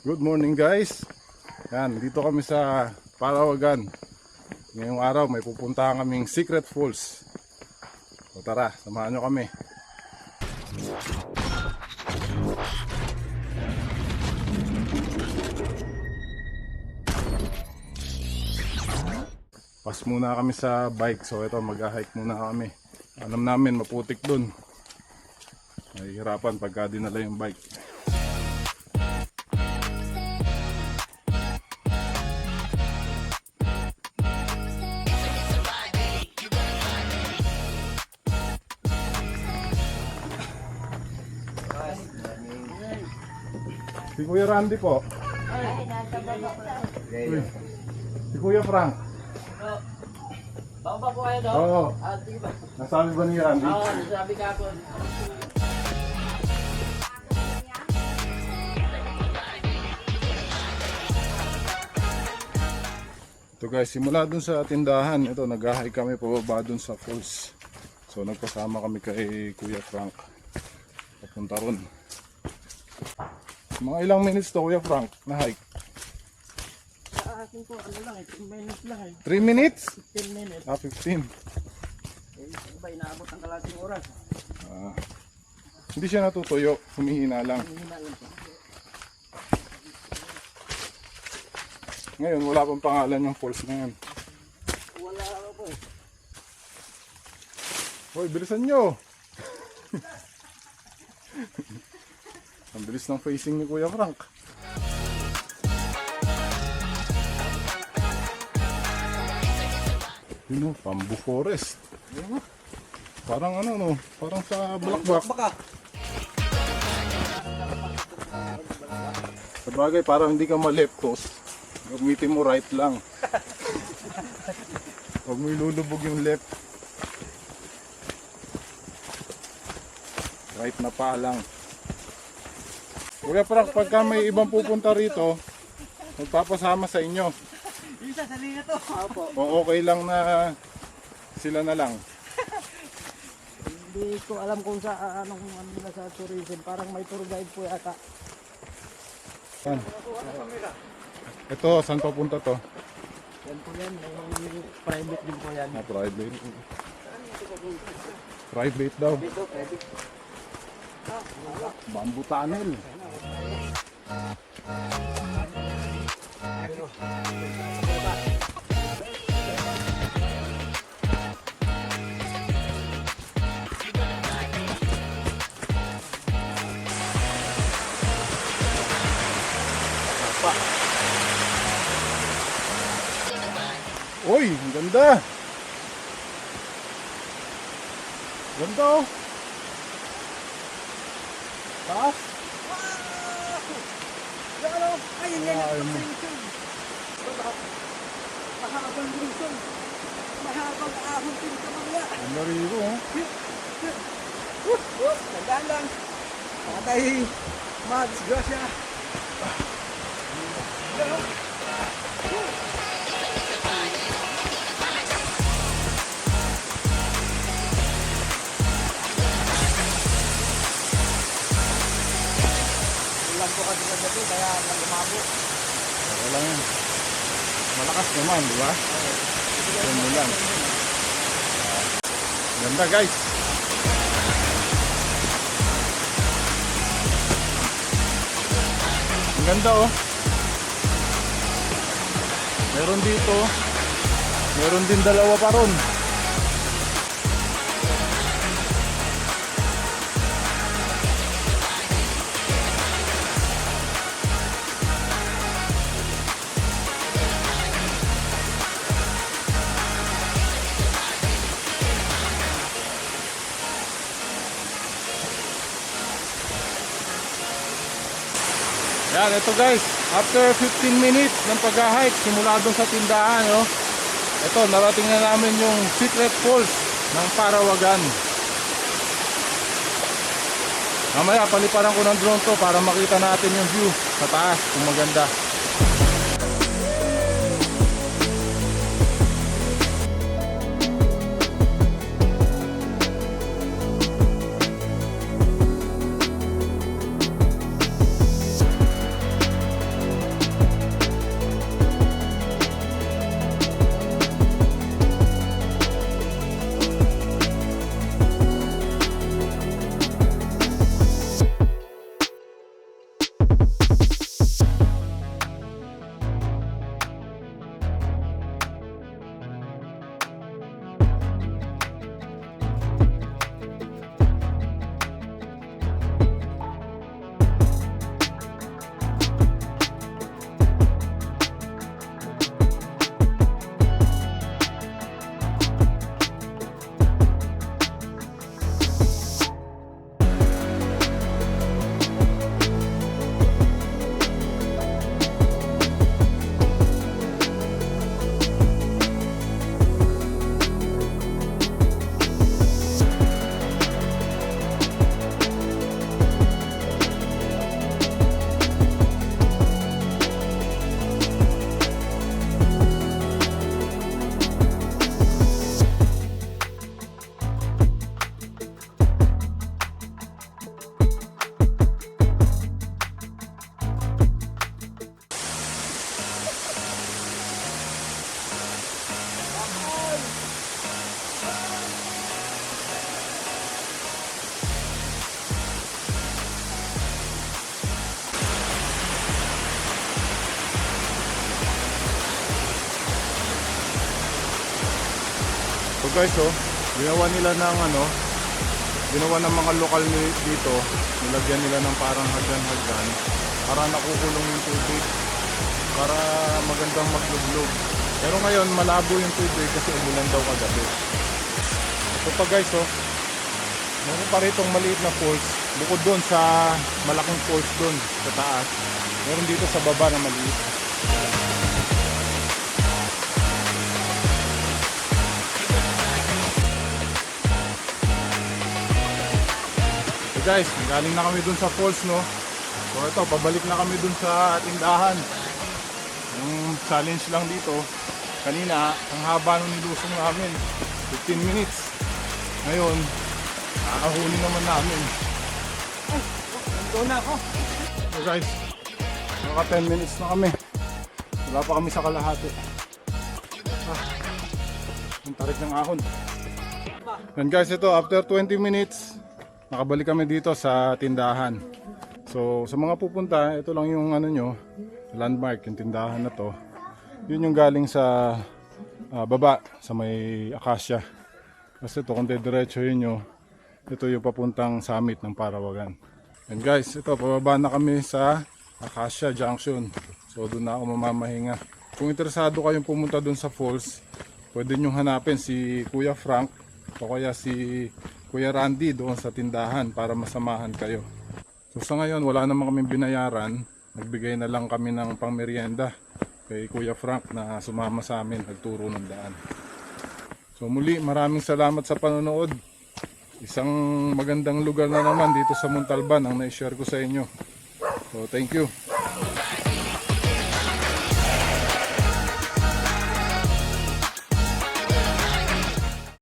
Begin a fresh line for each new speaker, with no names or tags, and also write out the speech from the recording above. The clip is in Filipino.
Good morning guys. Yan, dito kami sa Parawagan. Ngayong araw may pupuntahan kaming Secret Falls. So tara, samahan nyo kami. Pas muna kami sa bike. So ito, mag-hike muna kami. Alam namin maputik dun. Nahihirapan pagka dinala yung bike. Si Kuya Randy po. Uy, si Kuya Frank.
Baka pa po kayo daw?
Oo.
Sige ba?
Nasabi ba ni Randy?
Oo, nasabi ka po.
Ito guys, simula dun sa tindahan, ito nag-hike kami pababa dun sa falls. So nagpasama kami kay Kuya Frank. Papunta ron. Mga ilang minutes to Kuya Frank na hike?
Sa akin po, ano lang 10 minutes lang
3 minutes?
10 minutes.
15.
Iba, inaabot ng kalating oras.
Hindi siya natutuyo, humihina lang.
Hihina lang po.
Ngayon wala pang pangalan yung falls na yan.
Wala ako po eh.
Hoy, bilisan nyo! Ang bilis ng facing ni Kuya Frank. Yun o, Bamboo Forest. Parang ano no, parang sa Balakbak.
Baka.
Sabagay, parang hindi ka ma-leptos. Gamitin mo right lang. Huwag mo ilulubog yung left. Right na pa lang. Kuya Frank, pagka may ibang pupunta rito, magpapasama sa inyo.
Yung sasalina to. Opo.
O okay lang na sila na lang.
Hindi ko alam kung sa anong ano nila sa tourism. Parang may tour guide po yata.
Yan. Ito, saan papunta to?
Yan po yan. May private din po yan.
Private. Private daw.
Dito, private.
Bamboo tunnel. Uy, ang ganda. Ganda oh. Taas.
Ayun yan. Mahabang lungsong. Mahabang ahon din sa mga.
Ang larigo oh.
Tandaan lang. Patay. Mads, Gracia. Ulan po kasi sa gabi, kaya lumabo.
Okay lang yan. Malakas naman, di ba? Yan mo lang. Ganda guys. Ang ganda oh. Meron dito. Meron din dalawa pa ron. Yan, ito guys, after 15 minutes ng pag-hike, simula doon sa tindahan, oh. Ito, narating na namin yung Secret Falls ng Parawagan. Mamaya, paliparan ko ng drone to para makita natin yung view sa taas, kung maganda. guys, oh, ginawa nila ng ginawa ng mga lokal dito, nilagyan nila ng parang hagdan-hagdan para nakukulong yung tubig, para magandang maglublog. Pero ngayon malabo yung tubig kasi umulan daw kagabi. Ito pa guys, oh, meron pa ritong maliit na falls bukod doon sa malaking falls doon sa taas. Meron dito sa baba na maliit. So guys, galing na kami dun sa falls, no. So ito, pabalik na kami dun sa tindahan. Yung challenge lang dito, kanina ang haba nung nilusong namin, 15 minutes. Ngayon, aahuli naman namin.
Doon na ako.
So guys, naka 10 minutes na kami. Wala pa kami sa kalahati. Ang tarik ng ahon. And guys, ito after 20 minutes nakabalik kami dito sa tindahan. So sa mga pupunta, ito lang yung landmark, yung tindahan na to. Yun yung galing sa baba sa may Acacia. Kasi ito kung diretso yun nyo, ito yung papuntang summit ng Parawagan. And guys, ito pababa na kami sa Acacia Junction. So doon na ako mamamahinga. Kung interesado kayong pumunta doon sa falls, pwede nyo hanapin si Kuya Frank o kaya si Kuya Randy doon sa tindahan para masamahan kayo. So sa ngayon wala naman kaming binayaran, nagbigay na lang kami ng pangmerienda kay Kuya Frank na sumama sa amin, nagturo ng daan. So muli maraming salamat sa panonood. Isang magandang lugar na naman dito sa Montalban ang na-share ko sa inyo. So thank you.